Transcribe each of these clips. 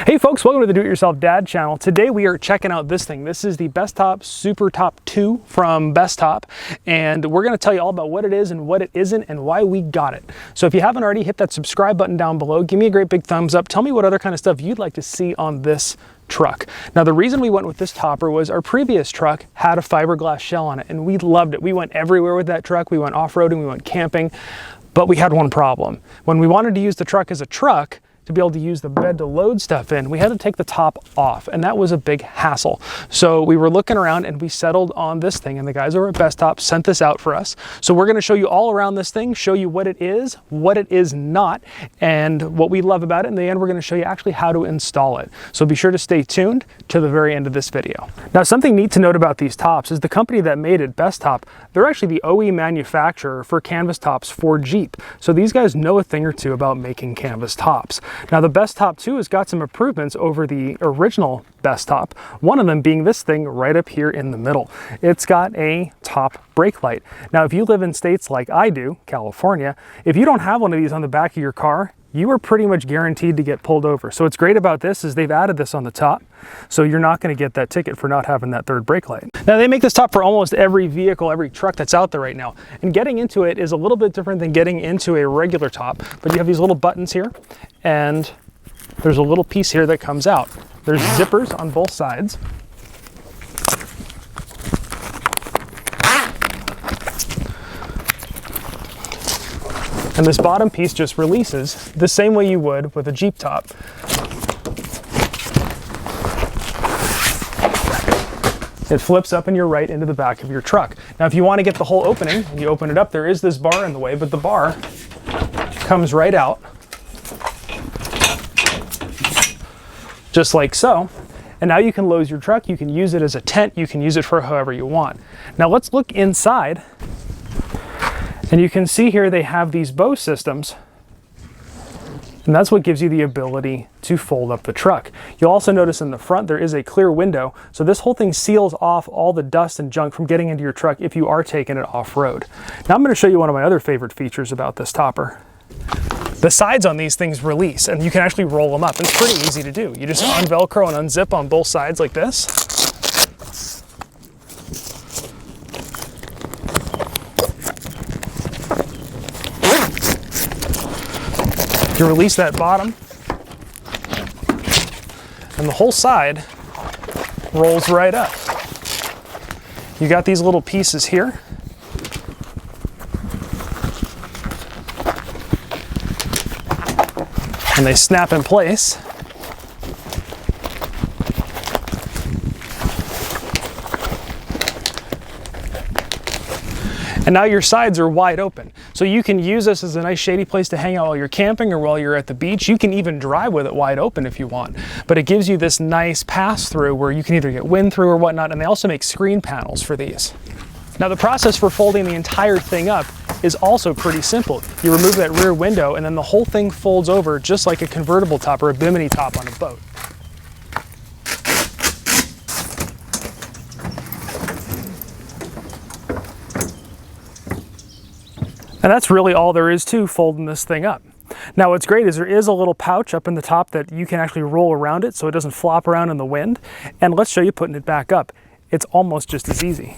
Hey folks, welcome to the Do-It-Yourself-Dad channel. Today we are checking out this thing. This is the Bestop Supertop 2 from Bestop, and we're going to tell you all about what it is and what it isn't and why we got it. So if you haven't already, hit that subscribe button down below. Give me a great big thumbs up. Tell me what other kind of stuff you'd like to see on this truck. Now the reason we went with this topper was our previous truck had a fiberglass shell on it and we loved it. We went everywhere with that truck. We went off-roading, we went camping, but we had one problem. When we wanted to use the truck as a truck, to be able to use the bed to load stuff in, we had to take the top off, and that was a big hassle. So we were looking around and we settled on this thing, and the guys over at Bestop sent this out for us. So we're gonna show you all around this thing, show you what it is not, and what we love about it. In the end, we're gonna show you actually how to install it. So be sure to stay tuned to the very end of this video. Now, something neat to note about these tops is the company that made it, Bestop, they're actually the OE manufacturer for canvas tops for Jeep. So these guys know a thing or two about making canvas tops. Now the Bestop 2 has got some improvements over the original Bestop, one of them being this thing right up here in the middle. It's got a top brake light. Now if you live in states like I do, California, if you don't have one of these on the back of your car, you are pretty much guaranteed to get pulled over. So what's great about this is they've added this on the top, so you're not going to get that ticket for not having that third brake light. Now they make this top for almost every vehicle, every truck that's out there right now. And getting into it is a little bit different than getting into a regular top, but you have these little buttons here, and there's a little piece here that comes out. There's zippers on both sides. And this bottom piece just releases the same way you would with a Jeep top. It flips up and you're right into the back of your truck. Now if you want to get the whole opening, and you open it up, there is this bar in the way, but the bar comes right out, just like so. And now you can load your truck, you can use it as a tent, you can use it for however you want. Now let's look inside. And you can see here they have these bow systems, and that's what gives you the ability to fold up the truck. You'll also notice in the front there is a clear window, so this whole thing seals off all the dust and junk from getting into your truck if you are taking it off-road. Now I'm going to show you one of my other favorite features about this topper. The sides on these things release, and you can actually roll them up. It's pretty easy to do. You just unvelcro and unzip on both sides like this. You release that bottom, and the whole side rolls right up. You got these little pieces here. And they snap in place. And now your sides are wide open. So you can use this as a nice shady place to hang out while you're camping or while you're at the beach. You can even drive with it wide open if you want. But it gives you this nice pass-through where you can either get wind through or whatnot, and they also make screen panels for these. Now the process for folding the entire thing up is also pretty simple. You remove that rear window and then the whole thing folds over just like a convertible top or a bimini top on a boat. And that's really all there is to folding this thing up. Now what's great is there is a little pouch up in the top that you can actually roll around it so it doesn't flop around in the wind. And let's show you putting it back up. It's almost just as easy.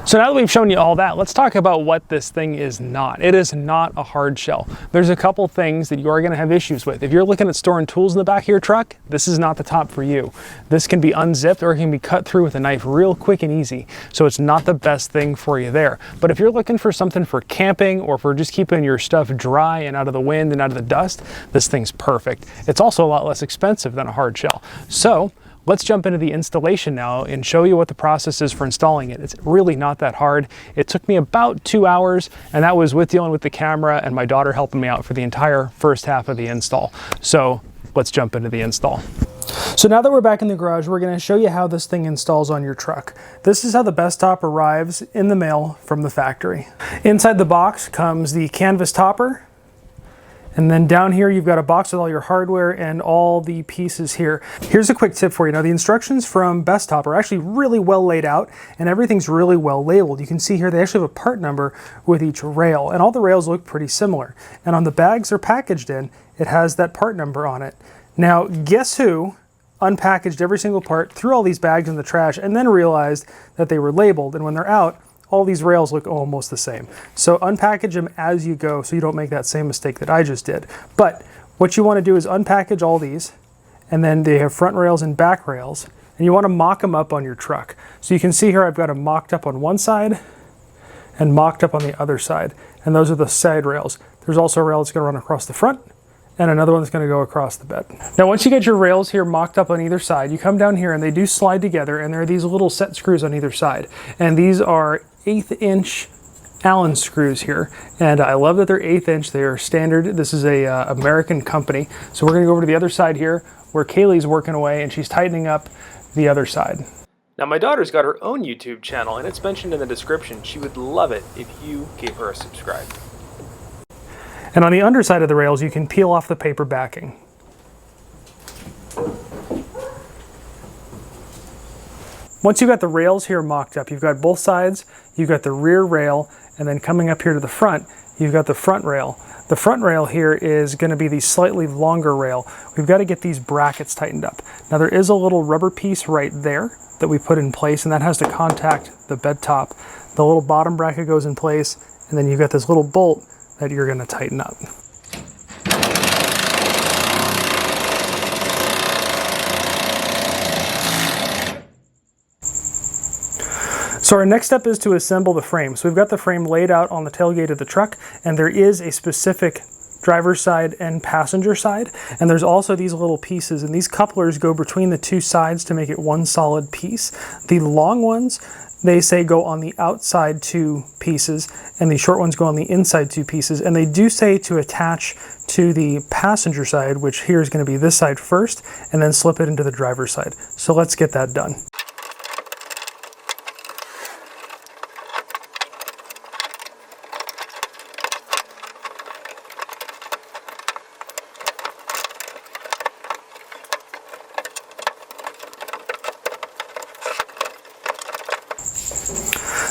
So now that we've shown you all that, let's talk about what this thing is not. It is not a hard shell. There's a couple things that you are going to have issues with. If you're looking at storing tools in the back of your truck, this is not the top for you. This can be unzipped or it can be cut through with a knife real quick and easy. So it's not the best thing for you there. But if you're looking for something for camping or for just keeping your stuff dry and out of the wind and out of the dust, this thing's perfect. It's also a lot less expensive than a hard shell. So let's jump into the installation now and show you what the process is for installing it. It's really not that hard. It took me about 2 hours, and that was with dealing with the camera and my daughter helping me out for the entire first half of the install. So let's jump into the install. So now that we're back in the garage, we're going to show you how this thing installs on your truck. This is how the Bestop arrives in the mail from the factory. Inside the box comes the canvas topper. And then down here, you've got a box with all your hardware and all the pieces here. Here's a quick tip for you. Now, the instructions from Bestop are actually really well laid out, and everything's really well labeled. You can see here they actually have a part number with each rail, and all the rails look pretty similar. And on the bags they're packaged in, it has that part number on it. Now, guess who unpackaged every single part, threw all these bags in the trash, and then realized that they were labeled, and when they're out, all these rails look almost the same. So unpackage them as you go so you don't make that same mistake that I just did. But what you want to do is unpackage all these, and then they have front rails and back rails, and you want to mock them up on your truck. So you can see here I've got them mocked up on one side and mocked up on the other side, and those are the side rails. There's also a rail that's going to run across the front, and another one that's going to go across the bed. Now once you get your rails here mocked up on either side, you come down here and they do slide together, and there are these little set screws on either side. And these are 1/8 inch Allen screws here. And I love that they're 1/8 inch. They are standard. This is a American company. So we're going to go over to the other side here where Kaylee's working away and she's tightening up the other side. Now my daughter's got her own YouTube channel and it's mentioned in the description. She would love it if you gave her a subscribe. And on the underside of the rails, you can peel off the paper backing. Once you've got the rails here mocked up, you've got both sides, you've got the rear rail, and then coming up here to the front, you've got the front rail. The front rail here is going to be the slightly longer rail. We've got to get these brackets tightened up. Now there is a little rubber piece right there that we put in place, and that has to contact the bed top. The little bottom bracket goes in place, and then you've got this little bolt that you're going to tighten up. So our next step is to assemble the frame. So we've got the frame laid out on the tailgate of the truck, and there is a specific driver's side and passenger side. And there's also these little pieces, and these couplers go between the two sides to make it one solid piece. The long ones, they say go on the outside 2 pieces, and the short ones go on the inside 2 pieces. And they do say to attach to the passenger side, which here is going to be this side first, and then slip it into the driver's side. So let's get that done.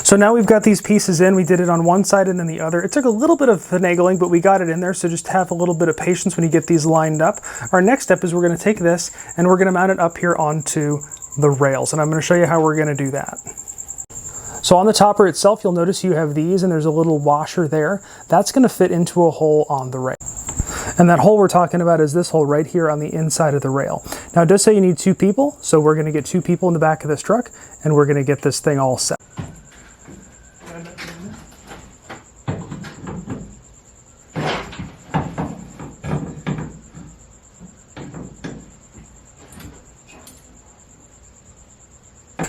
So now we've got these pieces in. We did it on one side and then the other. It took a little bit of finagling, but we got it in there, so just have a little bit of patience when you get these lined up. Our next step is we're going to take this and we're going to mount it up here onto the rails, and I'm going to show you how we're going to do that. So on the topper itself, you'll notice you have these, and there's a little washer there. That's going to fit into a hole on the rail. And that hole we're talking about is this hole right here on the inside of the rail. Now it does say you need 2 people, so we're going to get 2 people in the back of this truck, and we're going to get this thing all set.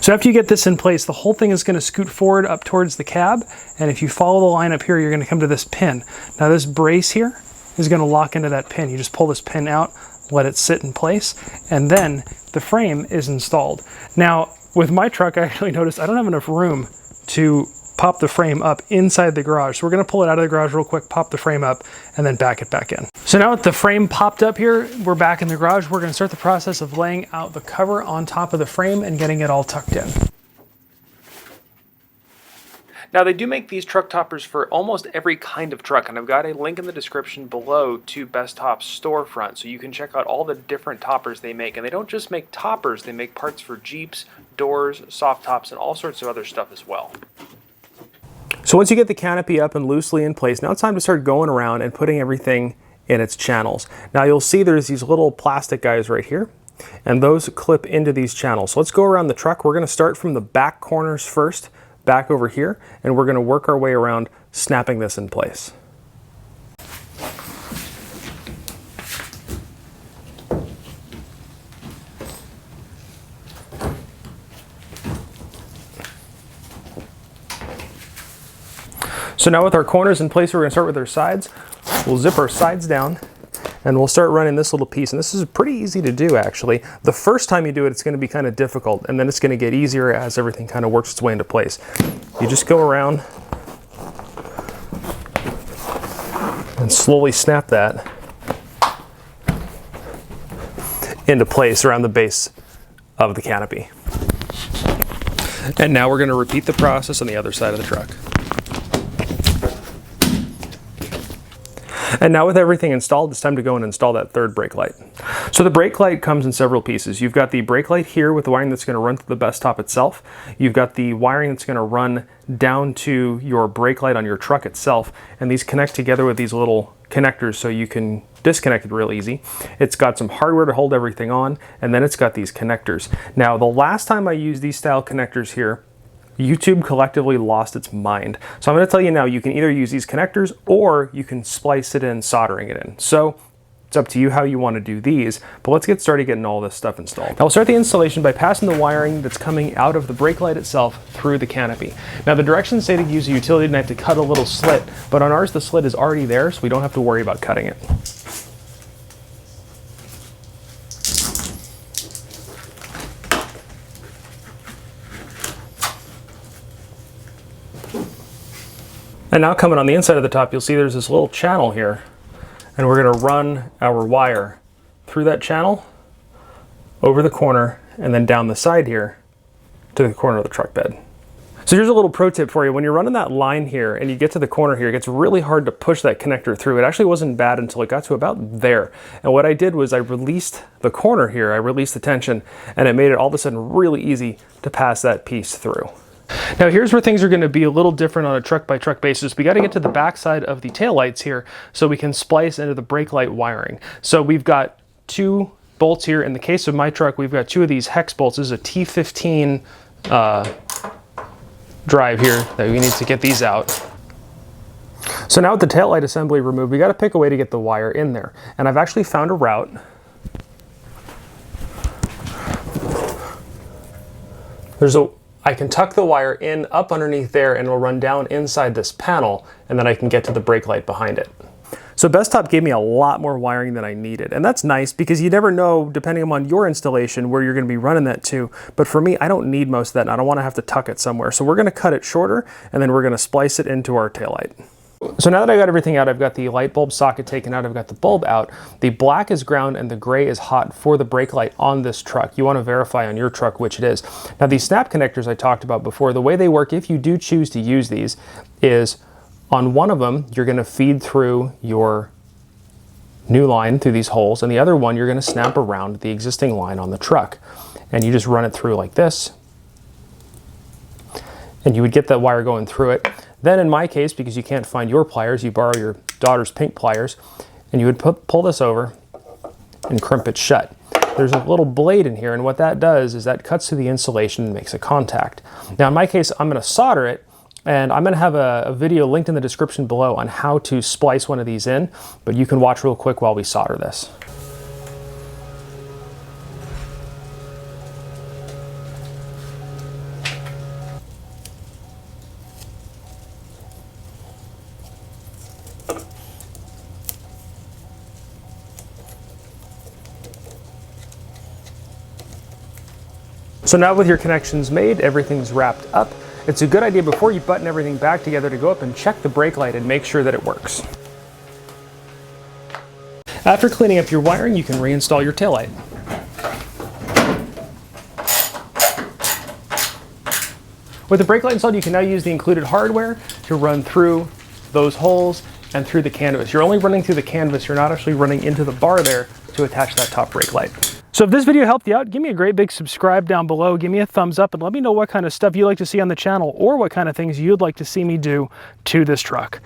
So after you get this in place, the whole thing is going to scoot forward up towards the cab, and if you follow the line up here, you're going to come to this pin. Now this brace here is going to lock into that pin. You just pull this pin out, let it sit in place, and then the frame is installed. Now with my truck, I actually noticed I don't have enough room to pop the frame up inside the garage. So we're going to pull it out of the garage real quick, pop the frame up, and then back it back in. So now with the frame popped up here, we're back in the garage. We're going to start the process of laying out the cover on top of the frame and getting it all tucked in. Now they do make these truck toppers for almost every kind of truck, and I've got a link in the description below to Bestop's storefront, so you can check out all the different toppers they make. And they don't just make toppers, they make parts for Jeeps, doors, soft tops, and all sorts of other stuff as well. So once you get the canopy up and loosely in place, now it's time to start going around and putting everything in its channels. Now you'll see there's these little plastic guys right here, and those clip into these channels. So let's go around the truck. We're going to start from the back corners first, back over here, and we're going to work our way around snapping this in place. So now with our corners in place, we're going to start with our sides. We'll zip our sides down and we'll start running this little piece. And this is pretty easy to do, actually. The first time you do it, it's going to be kind of difficult, and then it's going to get easier as everything kind of works its way into place. You just go around and slowly snap that into place around the base of the canopy. And now we're going to repeat the process on the other side of the truck. And now with everything installed, it's time to go and install that third brake light. So the brake light comes in several pieces. You've got the brake light here with the wiring that's going to run through the Bestop itself. You've got the wiring that's going to run down to your brake light on your truck itself. And these connect together with these little connectors so you can disconnect it real easy. It's got some hardware to hold everything on, and then it's got these connectors. Now, the last time I used these style connectors here, YouTube collectively lost its mind. So I'm going to tell you now, you can either use these connectors or you can splice it in, soldering it in. So it's up to you how you want to do these, but let's get started getting all this stuff installed. Now we'll start the installation by passing the wiring that's coming out of the brake light itself through the canopy. Now the directions say to use a utility knife to cut a little slit, but on ours the slit is already there, so we don't have to worry about cutting it. And now coming on the inside of the top, you'll see there's this little channel here, and we're going to run our wire through that channel, over the corner, and then down the side here to the corner of the truck bed. So here's a little pro tip for you. When you're running that line here and you get to the corner here, it gets really hard to push that connector through. It actually wasn't bad until it got to about there. And what I did was I released the corner here, I released the tension, and it made it all of a sudden really easy to pass that piece through. Now here's where things are going to be a little different on a truck by truck basis. We got to get to the back side of the taillights here so we can splice into the brake light wiring. So we've got two bolts here. In the case of my truck, we've got two of these hex bolts. This is a T15 drive here that we need to get these out. So now with the taillight assembly removed, we got to pick a way to get the wire in there. And I've actually found a route. I can tuck the wire in up underneath there and it'll run down inside this panel, and then I can get to the brake light behind it. So Bestop gave me a lot more wiring than I needed, and that's nice because you never know, depending on your installation, where you're going to be running that to. But for me, I don't need most of that, and I don't want to have to tuck it somewhere. So we're going to cut it shorter, and then we're going to splice it into our taillight. So now that I got everything out, I've got the light bulb socket taken out, I've got the bulb out. The black is ground and the gray is hot for the brake light on this truck. You want to verify on your truck which it is. Now these snap connectors I talked about before, the way they work, if you do choose to use these, is on one of them, you're going to feed through your new line through these holes, and the other one you're going to snap around the existing line on the truck. And you just run it through like this, and you would get that wire going through it. Then in my case, because you can't find your pliers, you borrow your daughter's pink pliers, and you would pull this over and crimp it shut. There's a little blade in here, and what that does is that cuts through the insulation and makes a contact. Now in my case, I'm going to solder it, and I'm going to have a video linked in the description below on how to splice one of these in, but you can watch real quick while we solder this. So now with your connections made, everything's wrapped up. It's a good idea before you button everything back together to go up and check the brake light and make sure that it works. After cleaning up your wiring, you can reinstall your taillight. With the brake light installed, you can now use the included hardware to run through those holes and through the canvas. You're only running through the canvas, you're not actually running into the bar there to attach that top brake light. So if this video helped you out, give me a great big subscribe down below, give me a thumbs up, and let me know what kind of stuff you'd like to see on the channel or what kind of things you'd like to see me do to this truck.